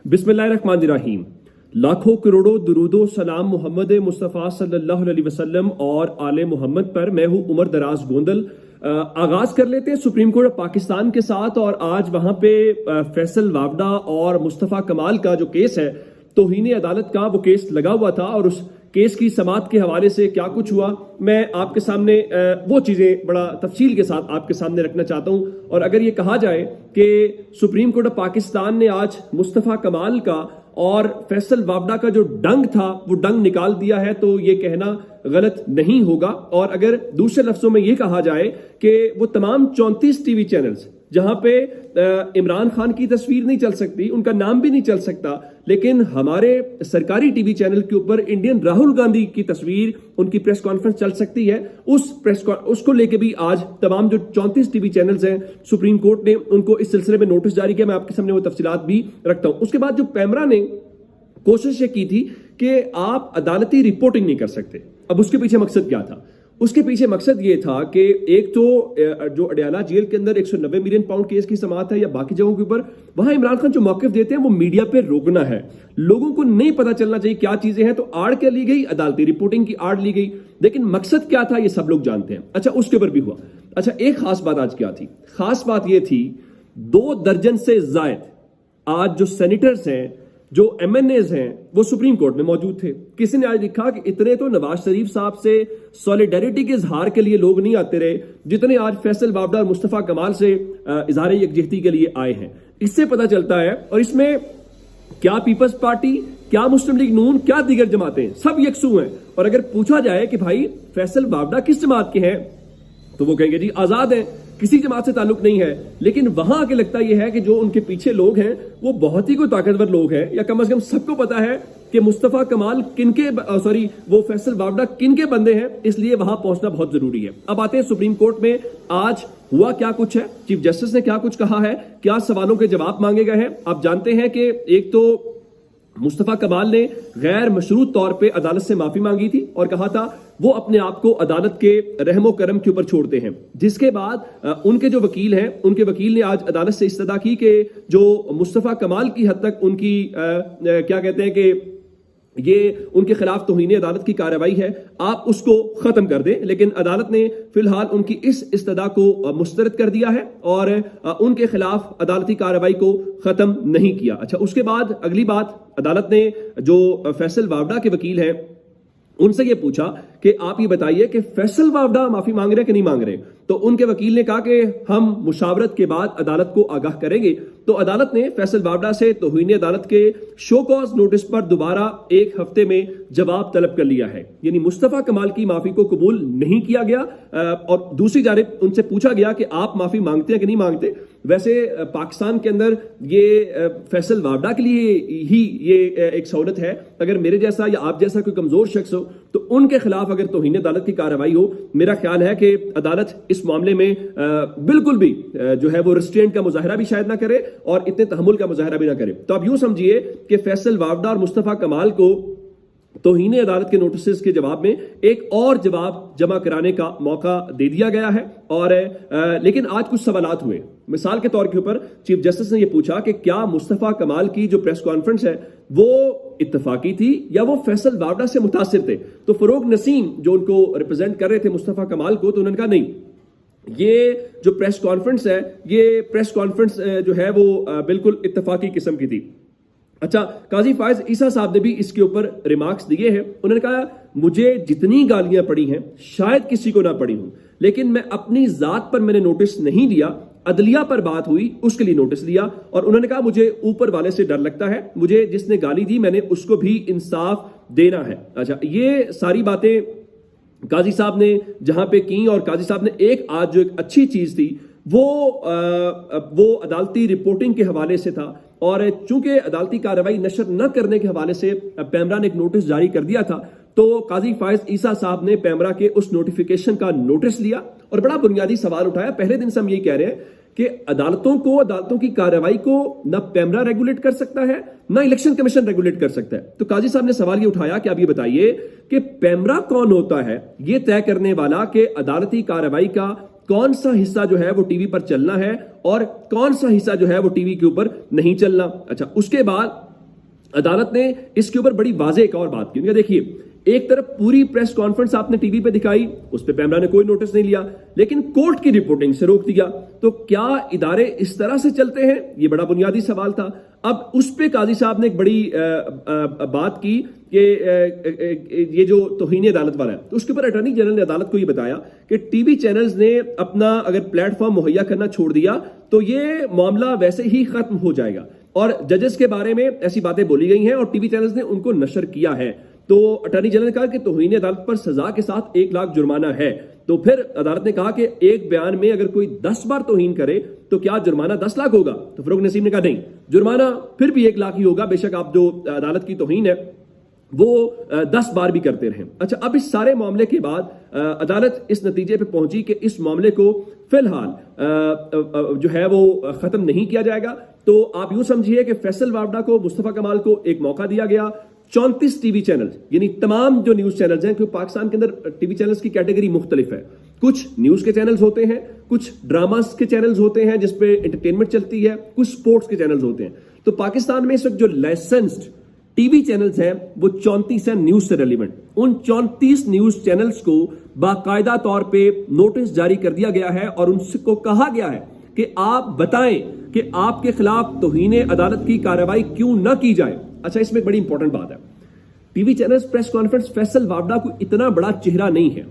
बिस्मिल्लाहिर्रहमानिर्रहीम। लाखों करोड़ों दुरूदो सलाम मोहम्मद मुस्तफ़ा सल्लल्लाहु अलैहि वसल्लम और आले मोहम्मद पर। मैं हूं उमर दराज गोंदल। आगाज कर लेते हैं सुप्रीम कोर्ट ऑफ पाकिस्तान के साथ। और आज वहां पे फैसल वावडा और मुस्तफ़ा कमाल का जो केस है, तौहीन अदालत का, वो केस लगा हुआ था। और उस केस की समाअत के हवाले से क्या कुछ हुआ, मैं आपके सामने वो चीजें बड़ा तफसील के साथ आपके सामने रखना चाहता हूं। और अगर ये कहा जाए कि सुप्रीम कोर्ट ऑफ पाकिस्तान ने आज मुस्तफ़ा कमाल का और फैसल वावडा का जो डंग था वो डंग निकाल दिया है, तो ये कहना गलत नहीं होगा। और अगर दूसरे लफ्जों में ये कहा जाए कि वो तमाम 34 टीवी चैनल्स जहां पे इमरान खान की तस्वीर नहीं चल सकती, उनका नाम भी नहीं चल सकता, लेकिन हमारे सरकारी टीवी चैनल के ऊपर इंडियन राहुल गांधी की तस्वीर, उनकी प्रेस कॉन्फ्रेंस चल सकती है। उसको लेके भी आज तमाम जो 34 टीवी चैनल्स हैं, सुप्रीम कोर्ट ने उनको इस सिलसिले में नोटिस जारी किया। मैं आपके सामने वो तफसीलात भी रखता हूं। उसके बाद जो पैमरा ने कोशिश ये की थी कि आप अदालती रिपोर्टिंग नहीं कर सकते। अब उसके पीछे मकसद क्या था? उसके पीछे मकसद ये था कि एक तो जो अडयाला जेल के अंदर 190 मिलियन पाउंड केस की समाअत है या बाकी जगहों के ऊपर, वहां इमरान खान जो मौकिफ देते हैं वो मीडिया पे रोकना है। लोगों को नहीं पता चलना चाहिए क्या चीजें हैं, तो आड़ क्या ली गई, अदालती रिपोर्टिंग की आड़ ली गई। लेकिन मकसद क्या था ये सब लोग जानते हैं। अच्छा, उसके ऊपर भी हुआ। अच्छा, एक खास बात आज क्या थी? खास बात यह थी 2 दर्जन से जायद आज जो सेनेटर्स हैं, जो एमएनएज हैं, वो सुप्रीम कोर्ट में मौजूद थे। किसी ने आज लिखा कि इतने तो नवाज शरीफ साहब से सॉलिडेरिटी के इजहार के लिए लोग नहीं आते रहे जितने आज फैसल वावडा और मुस्तफ़ा कमाल से इजहार यकजहती के लिए आए हैं। इससे पता चलता है, और इसमें क्या पीपल्स पार्टी, क्या मुस्लिम लीग नून, क्या दीगर जमातें, सब यकसू हैं। और अगर पूछा जाए कि भाई फैसल वावडा किस जमात के हैं, तो वो कहेंगे जी आजाद हैं, किसी जमात से ताल्लुक नहीं है। लेकिन वहां आके लगता यह है कि जो उनके पीछे लोग हैं वो बहुत ही कोई ताकतवर लोग हैं, या कम से कम सबको पता है कि मुस्तफ़ा कमाल वो फैसल वावडा किनके बंदे हैं, इसलिए वहां पहुंचना बहुत जरूरी है। अब आते हैं सुप्रीम कोर्ट में आज हुआ क्या कुछ है, चीफ जस्टिस ने क्या कुछ कहा है, क्या सवालों के जवाब मांगे गए हैं। आप जानते हैं कि एक तो मुस्तफ़ा कमाल ने गैर मशरूत तौर पे अदालत से माफी मांगी थी और कहा था वो अपने आप को अदालत के रहमो करम के ऊपर छोड़ते हैं। जिसके बाद उनके जो वकील हैं, उनके वकील ने आज अदालत से इस्तदा की कि जो मुस्तफ़ा कमाल की हद तक उनकी क्या कहते हैं कि ये उनके खिलाफ तौहीन अदालत की कार्रवाई है, आप उसको खत्म कर दें। लेकिन अदालत ने फिलहाल उनकी इस इस्तदा को मुस्तरद कर दिया है और उनके खिलाफ अदालती कार्रवाई को खत्म नहीं किया। अच्छा, उसके बाद अगली बात, अदालत ने जो फैसल वावडा के वकील हैं उनसे ये पूछा कि आप ये बताइए कि फैसल वावडा माफी मांग रहे हैं कि नहीं मांग रहे। तो उनके वकील ने कहा कि हम मुशावरत के बाद अदालत को आगाह करेंगे। तो अदालत ने फैसल वावडा से तौहीन अदालत के शो कॉज नोटिस पर दोबारा 1 हफ्ते में जवाब तलब कर लिया है। यानी मुस्तफ़ा कमाल की माफी को कबूल नहीं किया गया और दूसरी जानिब उनसे पूछा गया कि आप माफी मांगते हैं कि नहीं मांगते। वैसे पाकिस्तान के अंदर ये फैसल वावडा के लिए ही ये एक सहूलत है। अगर मेरे जैसा या आप जैसा कोई कमजोर शख्स हो तो उनके खिलाफ अगर तौहीन अदालत की कार्रवाई हो, मेरा ख्याल है कि अदालत इस मामले में बिल्कुल भी जो है वो रिस्ट्रेंट का मुजाहरा भी शायद ना करे और इतने तहम्मुल का मुजाहरा भी ना करे। तो आप यूं समझिए कि फैसल वावडा और मुस्तफ़ा कमाल को तौहीन अदालत के नोटिस के जवाब में एक और जवाब जमा कराने का मौका दे दिया गया है। और लेकिन आज कुछ सवालात हुए। मिसाल के तौर के ऊपर चीफ जस्टिस ने यह पूछा कि क्या मुस्तफ़ा कमाल की जो प्रेस कॉन्फ्रेंस है वो इत्तफाकी थी या वो फैसल वावडा से मुतासिर थे। तो फरूक नसीम जो उनको रिप्रेजेंट कर रहे थे मुस्तफ़ा कमाल को, तो उन्होंने कहा नहीं, ये जो प्रेस कॉन्फ्रेंस है, ये प्रेस कॉन्फ्रेंस जो है वो बिल्कुल इत्तफाकी किस्म की थी। अच्छा, काजी फायज ईसा साहब ने भी इसके ऊपर रिमार्क्स दिए हैं। उन्होंने कहा मुझे जितनी गालियां पड़ी हैं शायद किसी को ना पड़ी हूं, लेकिन मैं अपनी जात पर मैंने नोटिस नहीं लिया, अदलिया पर बात हुई उसके लिए नोटिस लिया। और उन्होंने कहा मुझे ऊपर वाले से डर लगता है, मुझे जिसने गाली दी मैंने उसको भी इंसाफ देना है। अच्छा, ये सारी बातें काजी साहब ने जहां पे की, और काजी साहब ने एक आज जो एक अच्छी चीज थी वो अदालती रिपोर्टिंग के हवाले से था। और चूंकि अदालती कार्रवाई नशर न करने के हवाले से पैमरा ने एक नोटिस जारी कर दिया था, तो काजी फायज ईसा साहब ने पैमरा के उस नोटिफिकेशन का नोटिस लिया और बड़ा बुनियादी सवाल उठाया। पहले दिन से हम यही कह रहे हैं कि अदालतों की कार्रवाई को ना पैमरा रेगुलेट कर सकता है, ना इलेक्शन कमीशन रेगुलेट कर सकता है। तो काजी साहब ने सवाल ये उठाया कि आप ये बताइए कि पैमरा कौन होता है ये तय करने वाला कि अदालती कार्रवाई का कौन सा हिस्सा जो है वो टीवी पर चलना है और कौन सा हिस्सा जो है वो टीवी के ऊपर नहीं चलना। अच्छा, उसके बाद अदालत ने इसके ऊपर बड़ी वाज़ेह एक और बात की। उन्होंने देखिए, एक तरफ पूरी प्रेस कॉन्फ्रेंस आपने टीवी पे दिखाई, उस पे पैमरा ने कोई नोटिस नहीं लिया, लेकिन कोर्ट की रिपोर्टिंग से रोक दिया। तो क्या इदारे इस तरह से चलते हैं? ये बड़ा बुनियादी सवाल था। अब उस पे काजी साहब ने एक बड़ी बात की कि ये जो तौहीन अदालत वाला है, तो उसके ऊपर अटॉर्नी जनरल ने अदालत को ये बताया कि टीवी चैनल्स ने अपना अगर प्लेटफॉर्म मुहैया करना छोड़ दिया तो ये मामला वैसे ही खत्म हो जाएगा। और जजेस के बारे में ऐसी बातें बोली गई हैं और टीवी चैनल्स ने उनको नशर किया है। तो अटॉर्नी जनरल ने कहा कि तौहीन अदालत पर सजा के साथ 1 लाख जुर्माना है। तो फिर अदालत ने कहा कि एक बयान में अगर कोई 10 बार तौहीन करे तो क्या जुर्माना 10 लाख होगा? तो फरूक नसीम ने कहा नहीं, जुर्माना फिर भी 1 लाख ही होगा, बेशक आप जो अदालत की तौहीन है वो 10 बार भी करते रहें। अच्छा, अब इस सारे मामले के बाद अदालत इस नतीजे पे पहुंची कि इस मामले को फिलहाल जो है वो खत्म नहीं किया जाएगा। तो आप यूं समझिए कि फैसल वावडा को, मुस्तफा कमाल को एक मौका दिया गया। 34 टीवी चैनल, यानी तमाम जो न्यूज चैनल्स हैं, क्योंकि पाकिस्तान के अंदर टीवी चैनल्स की कैटेगरी मुख्तलिफ है। कुछ न्यूज के चैनल्स होते हैं, कुछ ड्रामास के चैनल्स होते हैं जिसपे एंटरटेनमेंट चलती है, कुछ स्पोर्ट्स के चैनल्स होते हैं। तो पाकिस्तान में इस वक्त जो लाइसेंस्ड टीवी चैनल्स हैं वो 34 हैं न्यूज से रेलिवेंट। उन 34 न्यूज चैनल्स को बाकायदा तौर पे नोटिस जारी कर दिया गया है और उनको कहा गया है कि आप बताएं कि आपके खिलाफ तौहीन अदालत की कार्रवाई क्यों न की जाए। अच्छा, इसमें एक बड़ी इंपॉर्टेंट बात है, TV channels press conference, Faisal Vawda को इतना बड़ा चेहरा नहीं है।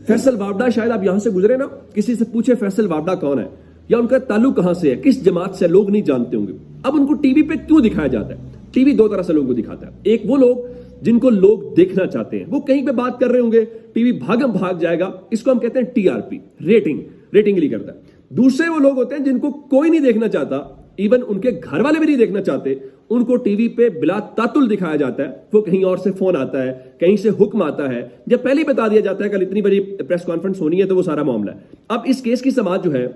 फैसल वावडा, शायद आप यहां से गुजरे ना, किसी से पूछे फैसल वावडा कौन है या उनका ताल्लुक कहां से है, किस जमात से, लोग नहीं जानते होंगे। अब उनको टीवी पे क्यों दिखाया जाता है? टीवी 2 तरह से लोगों को दिखाता है। एक वो लोग जिनको लोग देखना चाहते हैं, वो कहीं पे बात कर रहे होंगे, टीवी भागम भाग जाएगा, इसको हम कहते हैं टीआरपी, रेटिंग लिए करता है। दूसरे वो लोग होते हैं जिनको कोई नहीं देखना चाहता, इवन उनके घर वाले भी नहीं देखना चाहते, उनको टीवी पे बिला तातुल दिखाया जाता है। वो कहीं और से फोन आता है, कहीं से हुक्म आता है, जब पहले ही बता दिया जाता है कल इतनी बड़ी प्रेस कॉन्फ्रेंस होनी है, तो वो सारा मामला है। अब इस केस की समाअत जो है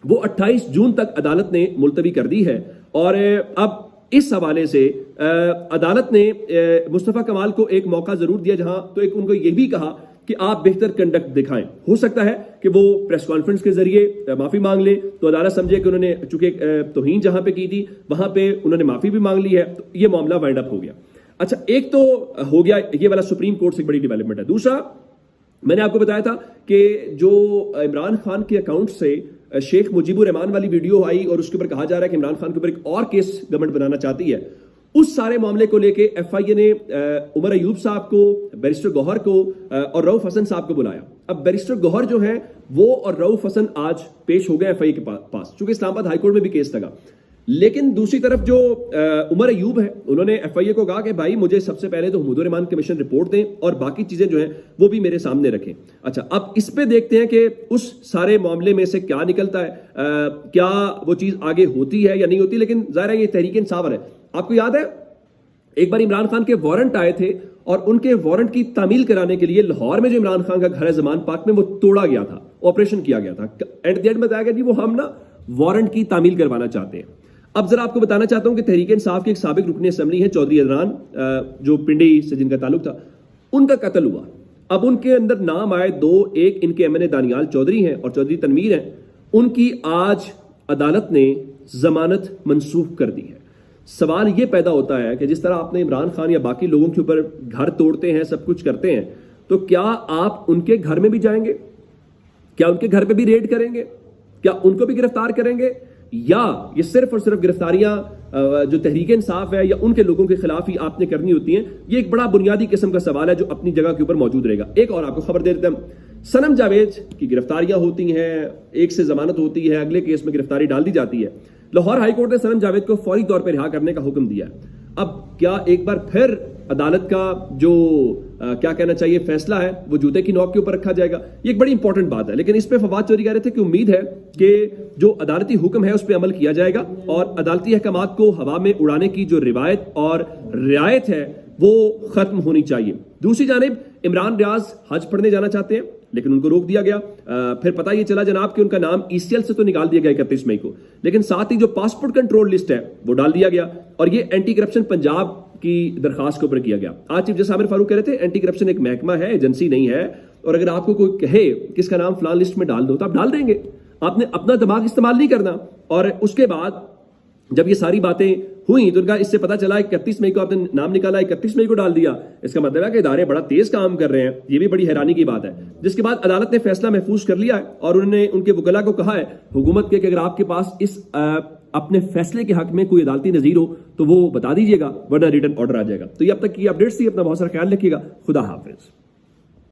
वो 28 जून तक अदालत ने मुलतवी कर दी है और अब इस हवाले से अदालत ने मुस्तफा कमाल को एक मौका जरूर दिया, जहां तो एक उनको यह भी कहा कि आप बेहतर कंडक्ट दिखाएं। हो सकता है कि वो प्रेस कॉन्फ्रेंस के जरिए माफी मांग ले, तो अदालत समझे कि उन्होंने चूंकि तौहीन जहां पे की थी वहां पे उन्होंने माफी भी मांग ली है, तो ये मामला वाइंड अप हो गया। अच्छा, एक तो हो गया ये वाला सुप्रीम कोर्ट से बड़ी डेवलपमेंट है। दूसरा, मैंने आपको बताया था कि जो इमरान खान के अकाउंट से शेख मुजीबुर रहमान वाली वीडियो आई और उसके ऊपर कहा जा रहा है कि इमरान खान के ऊपर एक और केस गवर्नमेंट बनाना चाहती है, उस सारे मामले को लेके एफआईए ने उमर अयूब साहब को, बैरिस्टर गौहर को और रऊफ हसन साहब को बुलाया। अब बैरिस्टर गौहर जो है वो और रऊफ हसन आज पेश हो गए एफआईए के पास, चूंकि इस्लामाबाद हाईकोर्ट में भी केस लगा। लेकिन दूसरी तरफ जो उमर अयूब है, उन्होंने एफआईए को कहा कि भाई मुझे सबसे पहले तो हुदूद रहमान कमीशन रिपोर्ट दें और बाकी चीजें जो हैं वो भी मेरे सामने रखें। अच्छा, अब इस पे देखते हैं कि उस सारे मामले में से क्या निकलता है, क्या वो चीज आगे होती है या नहीं होती। लेकिन जाहिर है ये तहरीक इंसाफ है। आपको याद है एक बार इमरान खान के वारंट आए थे और उनके वारंट की तामील कराने के लिए लाहौर में जो इमरान खान का घर है जमान पार्क में, वो तोड़ा गया था, ऑपरेशन किया गया था। एट द एंड बताया गया जी वो हम ना वारंट की तामील करवाना चाहते हैं। अब जरा आपको बताना चाहता हूं कि तहरीक इंसाफ के एक साबिक रुकन असम्बली है चौधरी अदनान, जो पिंडी से जिनका ताल्लुक था, उनका कत्ल हुआ। अब उनके अंदर नाम आए 2, एक इनके एमएनए दानियाल चौधरी हैं और चौधरी तनवीर हैं। उनकी आज अदालत ने जमानत मंसूख कर दी है। सवाल यह पैदा होता है कि जिस तरह आपने इमरान खान या बाकी लोगों के ऊपर घर तोड़ते हैं, सब कुछ करते हैं, तो क्या आप उनके घर में भी जाएंगे? क्या उनके घर पे भी रेड करेंगे? क्या उनको भी गिरफ्तार करेंगे? या ये सिर्फ और सिर्फ गिरफ्तारियां जो तहरीक इंसाफ है या उनके लोगों के खिलाफ ही आपने करनी होती हैं? ये एक बड़ा बुनियादी किस्म का सवाल है जो अपनी जगह के ऊपर मौजूद रहेगा। एक और आपको खबर दे देते हैं, सनम जावेद की गिरफ्तारियां होती हैं, एक से जमानत होती है, अगले केस में गिरफ्तारी डाल दी जाती है। लाहौर हाईकोर्ट ने सनम जावेद को फौरी तौर पर रिहा करने का हुक्म दिया। अब क्या एक बार फिर अदालत का जो क्या कहना चाहिए फैसला है वो जूते की नोक के ऊपर रखा जाएगा? ये एक बड़ी इंपॉर्टेंट बात है। लेकिन इस पे फवाद चौधरी कह रहे थे कि उम्मीद है कि जो अदालती हुक्म है उस पर अमल किया जाएगा और अदालती अहकामात को हवा में उड़ाने की जो रिवायत और रियायत है वो खत्म होनी चाहिए। दूसरी जानिब इमरान रियाज हज पढ़ने जाना चाहते हैं लेकिन उनको रोक दिया गया। फिर पता ये चला जनाब कि उनका नाम ईसीएल से तो निकाल दिया गया 31 मई को, लेकिन साथ ही जो पासपोर्ट कंट्रोल लिस्ट है वो डाल दिया गया और ये एंटी करप्शन पंजाब की दरखास्त के ऊपर किया गया। आज चीफ जस्टिस आमिर फारूक कह रहे थे एंटी करप्शन एक महकमा है, एजेंसी नहीं है, और अगर आपको कोई कहे कि इसका नाम फलान लिस्ट में डाल दो तो आप डाल देंगे। आपने अपना दिमाग इस्तेमाल नहीं करना। और उसके बाद जब ये सारी बातें हुई तो उनका इससे पता चला 31 मई को आपने नाम निकाला, 31 मई को डाल दिया, इसका मतलब है कि इदारे बड़ा तेज काम कर रहे हैं। ये भी बड़ी हैरानी की बात है। जिसके बाद अदालत ने फैसला महफूज कर लिया है और उन्होंने उनके वकला को कहा है हुकूमत के कि अगर आपके पास इस अपने फैसले के हक में कोई अदालती नजीर हो तो वो बता दीजिएगा, वरना रिटर्न ऑर्डर आ जाएगा। तो ये अब तक की अपडेट्स थी। अपना बहुत सारा ख्याल रखिएगा। खुदा हाफिज।